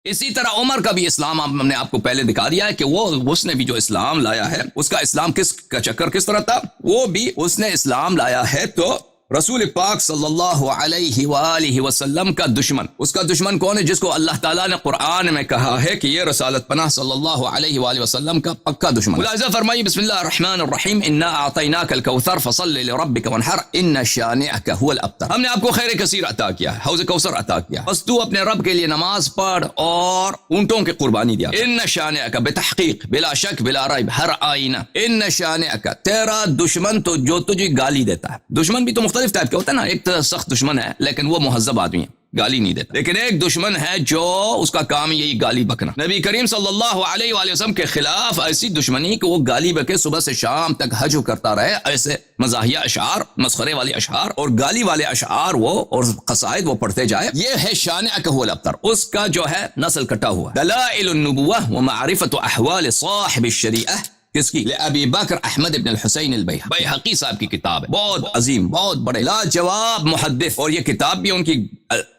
اسی طرح عمر کا بھی اسلام ہم نے آپ کو پہلے دکھا دیا ہے کہ اس نے بھی جو اسلام لایا ہے اس کا اسلام کا چکر کس طرح تھا. وہ بھی اس نے اسلام لایا ہے تو رسول پاک صلی اللہ علیہ وآلہ وسلم کا دشمن، اس کا دشمن کون ہے؟ جس کو اللہ تعالیٰ نے قرآن میں کہا ہے کہ یہ رسالت پناہ صلی اللہ علیہ وآلہ وسلم کا پکا دشمن. ملاحظہ فرمائیے بسم اللہ الرحمن الرحیم انا اعطیناک الکوثر فصل لربک وانحر ان شانئک هو الابتر. ہم نے آپ کو خیر کثیر عطا کیا ہے، حوض کوثر عطا کیا، بس تو اپنے رب کے لیے نماز پڑھ اور اونٹوں کی قربانی دیا. ان شانئک بتحقیق بلا شک بلا ریب ہر آئینہ، ان شانئک تیرا دشمن تو جو تجھے گالی دیتا ہے. دشمن بھی تو مختلف ٹائپ کے ہوتا ہے نا، ایک تو سخت دشمن ہے لیکن وہ مہذب آدمی ہے، گالی نہیں دیتا، لیکن ایک دشمن ہے جو اس کا کام یہی گالی بکنا. نبی کریم صلی اللہ علیہ وآلہ وسلم کے خلاف ایسی دشمنی کہ وہ گالی بکے صبح سے شام تک ہجو کرتا رہے، ایسے مزاحیہ اشعار، مسخرے والے اشعار اور گالی والے اشعار وہ اور قصائد وہ پڑھتے جائے. یہ ہے شانئک هو الابتر، اس کا جو ہے نسل کٹا ہوا. دلائل النبوہ ومعرفت احوال صاحب الشریعہ، کس کی؟ ابی بکر احمد ابن الحسین البیہقی صاحب کی کتاب ہے، بہت عظیم، بہت بڑے لاجواب محدث، اور یہ کتاب بھی ان کی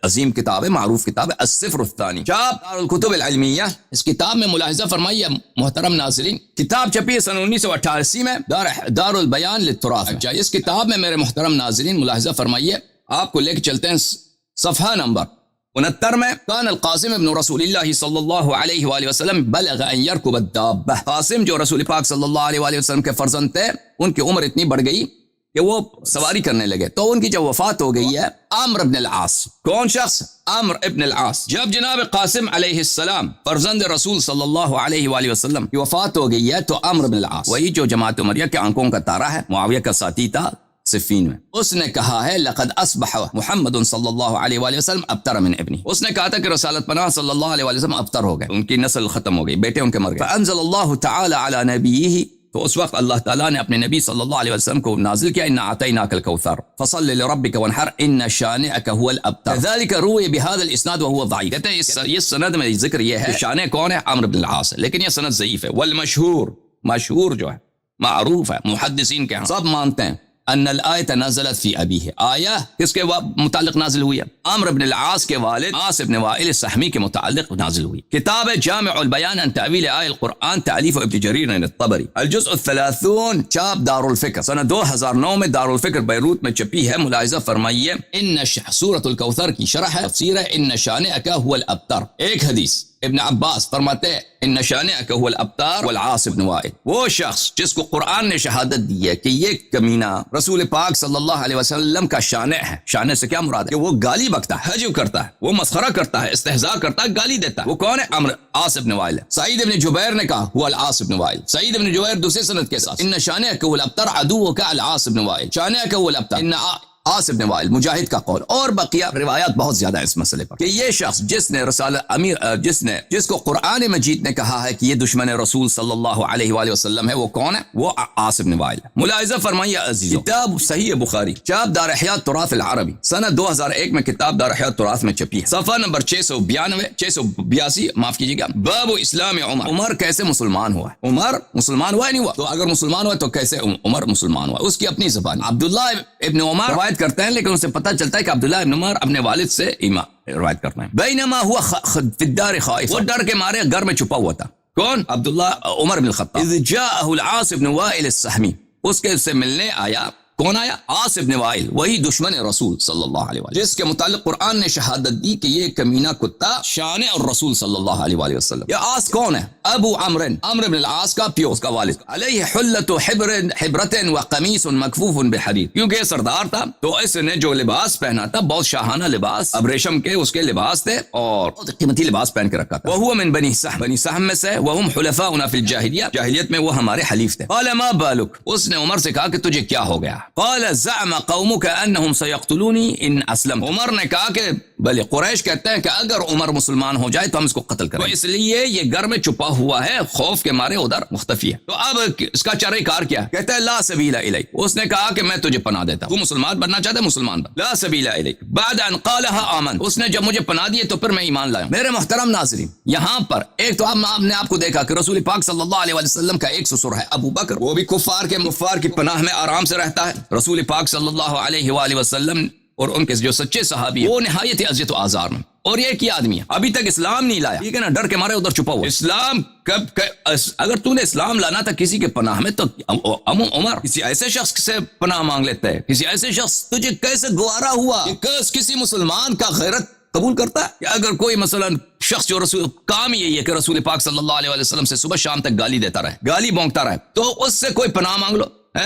عظیم کتاب ہے، معروف کتاب ہے، الصفر الثانی، چاپ دار الکتب العلمیہ. اس کتاب میں ملاحظہ فرمائیے محترم ناظرین، کتاب چھپی ہے سن 1988 میں دار البیان للتراث. اچھا، اس کتاب میں میرے محترم ناظرین ملاحظہ فرمائیے، آپ کو لے کے چلتے ہیں صفحہ نمبر 69 میں. کان القاسم ابن رسول اللہ صلی اللہ علیہ وآلہ وسلم بلغ ان یرکب الدابہ. قاسم جو رسول پاک صلی اللہ علیہ وآلہ وسلم کے فرزند تھے، ان کی عمر اتنی بڑھ گئی کہ وہ سواری کرنے لگے، تو ان کی جب وفات ہو گئی ہے عمرو ابن العاص. کون شخص؟ عمرو ابن العاص. جب جناب قاسم علیہ السلام فرزند رسول صلی اللہ علیہ وآلہ وسلم کی وفات ہو گئی ہے تو عمرو ابن العاص، وہی جو جماعت عمریہ کے آنکھوں کا تارا ہے، معاویہ کا ساتھی تھا صفین میں، اس نے کہا ہے لقد اصبح محمد صلی اللہ علیہ وآلہ وسلم ابتر من ابنی. اس نے کہا تھا کہ رسالت پناہ صلی اللہ علیہ وآلہ وسلم ابتر ہو گئے، ان کی نسل ختم ہو گئی، بیٹے ان کے مر گئے. فانزل اللہ تعالی علی نبیہ، تو اس وقت اللہ تعالیٰ نے اپنے نبی صلی اللہ علیہ وسلم کو نازل کیا انا اعطیناک الکوثر فصل لربک وانحر ان شانئک هو الابتر. ذلك روی بهذا الاسناد وهو ضعیف. کہتے ہیں یہ سند میں ذکر یہ ہے شانع کون ہے؟ عمرو بن العاص، لیکن یہ سند ضعیف ہے. والمشہور، مشہور جو ہے معروف ہے محدثین کے ہاں سب مانتے ہیں ان الآیت نزلت فی ابیہ، آیا کس کے متعلق نازل ہوئی ہے؟ عمرو بن العاص کے والد عاص بن وائل السہمی کے متعلق نازل ہوئی. کتاب جامع البیان عن تعویل آیہ القرآن تالیف ابن جریر الطبری، الجزء 30، چاپ دار الفکر، سنہ 2009 میں دار الفکر بیروت میں چھپی ہے. ملاحظہ فرمائیے ان سورۃ الکوثر کی شرح ہے، تفسیر ہے ان شانئک هو الابتر. ایک حدیث ابن عباس فرماتے ہیں ان شانئک هو الابتر والعاص بن وائل، وہ شخص جس کو قرآن نے شہادت دی ہے کہ یہ کمینہ رسول پاک صلی اللہ علیہ وسلم کا شانع ہے. شانع سے کیا مراد ہے؟ کہ وہ گالی بکتا ہے، ہجو کرتا ہے، وہ مسخرہ کرتا ہے، استہزاء کرتا ہے، گالی دیتا ہے. وہ کون ہے؟ عاص بن وائل. سعید بن جبیر نے کہا هو العاص بن وائل. سعید بن جبیر دوسرے سند کے ساتھ ان شانئک هو الابتر عدوک العاص بن وائل، شانئک هو الابتر ان عاص بن وائل. مجاہد کا قول اور بقیہ روایات بہت زیادہ اس مسئلے پر کہ یہ شخص جس نے جس کو قرآن مجید نے کہا ہے کہ یہ دشمن رسول صلی اللہ علیہ وآلہ وسلم ہے، وہ کون ہے؟ وہ عاص بن وائل. ملاحظہ فرمائیے عزیزو، کتاب صحیح بخاری، چاپ دار احیاء تراث العربی، سنہ 2001 میں کتاب دار احیاء تراث میں چھپی ہے، صفحہ نمبر 682 معاف کیجیے گا. باب اسلام عمر، عمر کیسے مسلمان ہوا ہے؟ عمر مسلمان ہوا نہیں ہوا؟ تو اگر مسلمان ہوا تو کیسے عمر مسلمان ہوا؟ اس کی اپنی زبان. عبداللہ ابن عمر روایت کرتے ہیں، لیکن اسے پتہ چلتا ہے کہ عبداللہ ابن عمر اپنے والد سے ایمان روایت کرتے ہیں. بینما ہوا فی الدار خائف، وہ ڈر کے مارے گھر میں چھپا ہوا تھا. کون؟ عبداللہ عمر بن الخطاب. اذ جاءه العاص بن وائل السہمی، اس کے سے ملنے آیا. کون آیا؟ عاص بن وائل، وہی دشمن رسول صلی اللہ علیہ وسلم جس کے متعلق قرآن نے شہادت دی کہ یہ کمینہ کتا شانع الرسول صلی اللہ علیہ وآلہ وسلم. یہ عاص کون ہے؟ ابو عمرو بن العاص کا پیو، اس کا والد. علیہ حلۃ حبرۃ وقمیص مکفوف بحریر، کیونکہ یہ سردار تھا تو اس نے جو لباس پہنا تھا بہت شاہانہ لباس، اب ریشم کے اس کے لباس تھے اور بہت قیمتی لباس پہن کے رکھا تھا. وہو من بنی سہم میں سے، وہم حلفاؤنا فی الجاہلیہ، جاہلیت میں وہ ہمارے حلیف تھے. قال ما بالک، اس نے عمر سے کہا کہ تجھے کیا ہو گیا؟ قال زعم قومك انهم سيقتلوني ان اسلم، عمر نے کہا کہ بلے قریش کہتے ہیں کہ اگر عمر مسلمان ہو جائے تو ہم اس کو قتل کریں گے، اس لیے یہ گھر میں چھپا ہوا ہے، خوف کے مارے ادھر مختفی ہے. تو اب اس کا چارہ کار کیا ہے؟ کہتا ہے لا سبیل الیک، اس نے کہا کہ میں تجھے پناہ دیتا ہوں، تو مسلمان بننا چاہتا ہے مسلمان بن. لا سبیل الیک بعد ان قالها آمن، اس نے جب مجھے پناہ دیے تو پھر میں ایمان لایا. میرے محترم ناظرین، یہاں پر ایک تو آپ نے آپ کو دیکھا کہ رسول پاک صلی اللہ علیہ وسلم کا ایک سسر ہے ابو بکر، وہ بھی کفار کی پناہ میں آرام سے رہتا ہے. رسول پاک صلی اللہ علیہ وآلہ وسلم اور ان کے جو سچے صحابی ہیں وہ نہایت اذیت و آزار میں. اور یہ کیا آدمی ہے ابھی تک اسلام نہیں لایا, ٹھیک ہے نا, ڈر کے مارے ادھر چھپا ہوا. اسلام اگر تو نے اسلام لانا تھا کسی کے پناہ میں تو عمر کسی ایسے شخص سے پناہ مانگ لیتا ہے. کسی ایسے شخص تجھے کیسے گوارا ہوا کہ کسی مسلمان کا غیرت قبول کرتا ہے؟ کہ اگر کوئی مثلا شخص جو رسول کام یہی ہے کہ رسول پاک صلی اللہ علیہ وسلم سے صبح شام تک گالی دیتا رہے, گالی بونکتا رہے, تو اس سے کوئی پناہ مانگ لو.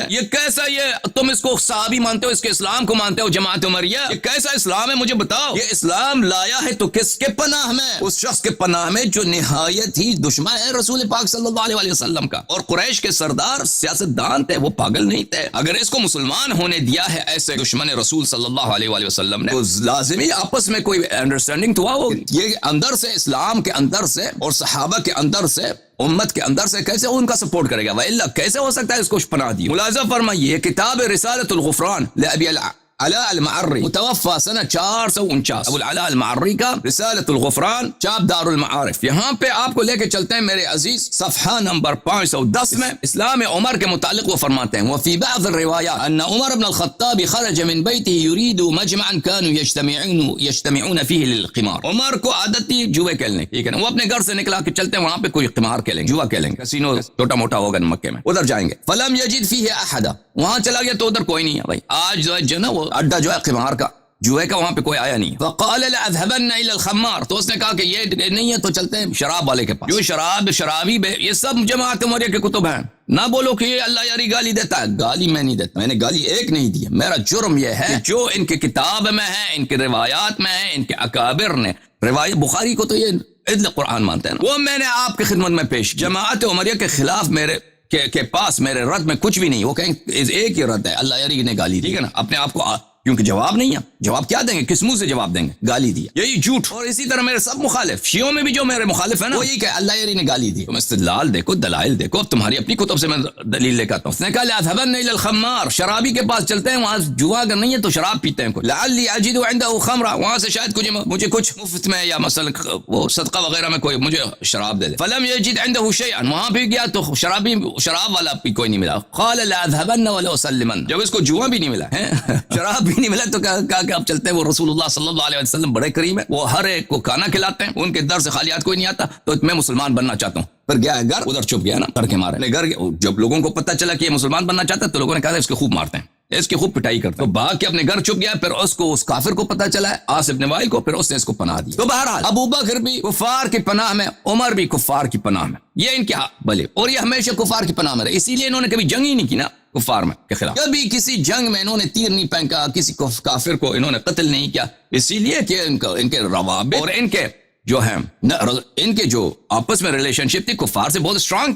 یہ کیسا, یہ تم اس کو صحابی مانتے ہو, اس کے اسلام کو مانتے ہو جماعت عمریہ, یہ کیسا اسلام ہے مجھے بتاؤ. یہ اسلام لایا ہے تو کس کے پناہ میں؟ اس شخص کے پناہ میں جو نہایت ہی دشمن ہے رسول پاک صلی اللہ علیہ وسلم کا. اور قریش کے سردار سیاست دان تھے, وہ پاگل نہیں تھے. اگر اس کو مسلمان ہونے دیا ہے ایسے دشمن رسول صلی اللہ علیہ وسلم نے, تو لازمی آپس میں کوئی انڈرسٹینڈنگ تو ہوگی. یہ اندر سے اسلام کے اندر سے اور صحابہ کے اندر سے امت کے اندر سے کیسے ان کا سپورٹ کرے گا؟ وَإِلَّا کیسے ہو سکتا ہے اس کو پناہ دی؟ ملاحظہ فرمائیے کتاب رسالۃ الغفران لأبی علاء المعری متوفى سنہ 449, ابو العلاء المعری کا رسالۃ الغفران چاپ دار المعارف. یہاں پہ آپ کو لے کے چلتے ہیں میرے عزیز صفحہ نمبر 510 میں. اسلام عمر کے متعلق وہ فرماتے ہیں وفي بعض الروايات ان عمر بن الخطاب خرج من بيته يريد مجمعا كانوا يجتمعون فيه للقمار. عمر کو عادت تھی جوئے کھیلنے, ٹھیک ہے نا, وہ اپنے گھر سے نکلا کہ چلتے ہیں وہاں پہ کوئی قمار کھیلیں گے, جوا کھیلیں گے, کسینو چھوٹا موٹا ہوگا مکے میں, ادھر جائیں گے. فلم يجد فيه احد, وہاں چلا گیا تو ادھر کوئی نہیں ہے بھائی. آج جو ہے نا وہ اڈا جو ہے قمار کا جوئے کا, وہاں پہ کوئی آیا نہیں. فقال لأذهبن الى الخمار, تو اس نے کہا کہ یہ نہیں ہے تو چلتے ہیں شراب والے کے پاس. جو شرابی یہ سب جماعت عمریہ کے کتب ہیں. نہ بولو کہ یہ اللہ یاری گالی دیتا ہے, گالی میں نہیں دیتا, میں نے گالی ایک نہیں دی. میرا جرم یہ ہے کہ جو ان کے کتاب میں ہے, ان کے روایات میں ہے, ان کے اکابر نے روایت بخاری کو تو یہ عدل قرآن مانتے ہیں, وہ میں نے آپ کی خدمت میں پیش. جماعت عمریہ کے خلاف میرے کے پاس میرے رد میں کچھ بھی نہیں. وہ کہیں ایک ہی رد ہے, اللہ یاری نے گالی دی, ٹھیک ہے نا. اپنے آپ کو کیونکہ جواب نہیں ہے, جواب کیا دیں گے, کس منہ سے جواب دیں گے؟ گالی دی, یہی جھوٹ. اور اسی طرح میرے سب مخالف شیعوں میں بھی جو میرے مخالف ہیں نا, وہ یہی کہ اللہ یاری نے گالی دی. تم استدلال دیکھو, دلائل دیکھو, اب تمہاری اپنی کتب سے میں دلیل لے کے آتا ہوں. اس نے کہا لأذهبن الى الخمار, شرابی کے پاس چلتے ہیں, وہاں جوا اگر نہیں ہے تو شراب پیتے ہیں. لعلی اجد عنده خمرا, وہاں سے شاید مجھے کچھ مفت میں یا مثلا وہ صدقہ وغیرہ میں کوئی مجھے شراب دے دے. فلم يجد عنده شيئا, وہاں بھی گیا تو شراب والا بھی کوئی نہیں ملا. قال لأذهبن ولا اسلمن, جب اس کو جوا بھی نہیں ملا, شراب بھی نہیں ملا, تو کہا کہ آپ چلتے ہیں. وہ رسول اللہ صلی اللہ علیہ وسلم بڑے کریم ہیں, وہ ہر ایک کو کھانا کھلاتے ہیں, ان کے در سے خالیات کوئی نہیں آتا, تو میں مسلمان بننا چاہتا ہوں. پھر گیا ہے گھر, ادھر چھپ گیا نا ڈر کے مارے. گھر جب لوگوں کو پتہ چلا کہ یہ مسلمان بننا چاہتا ہے تو لوگوں نے کہا اس کو خوب مارتے ہیں, اس کی خوب پٹائی کرتے ہیں. تو بھاگ کے اپنے گھر چھپ گیا. پھر اس کو اس کافر کو پتہ چلا ہے, عاص ابن وائل کو, پھر اس نے اس کو پناہ دی. تو بہرحال ابو بکر بھی کفار کی پناہ میں, عمر بھی کفار کی پناہ میں, یہ ان کے بھلے, اور یہ ہمیشہ کفار کی پناہ میں رہے. اسی لیے انہوں نے کبھی جنگ ہی نہیں کی نا کفار میں کے خلاف, کبھی کسی جنگ میں انہوں نے تیر نہیں پھینکا, کسی کافر کو انہوں نے قتل نہیں کیا. اسی لیے کہ ان کے روابط اور ان کے جو ہیں ان کے جو آپس میں ریلیشن شپ تھی کفار سے بہت اسٹرانگ تھی.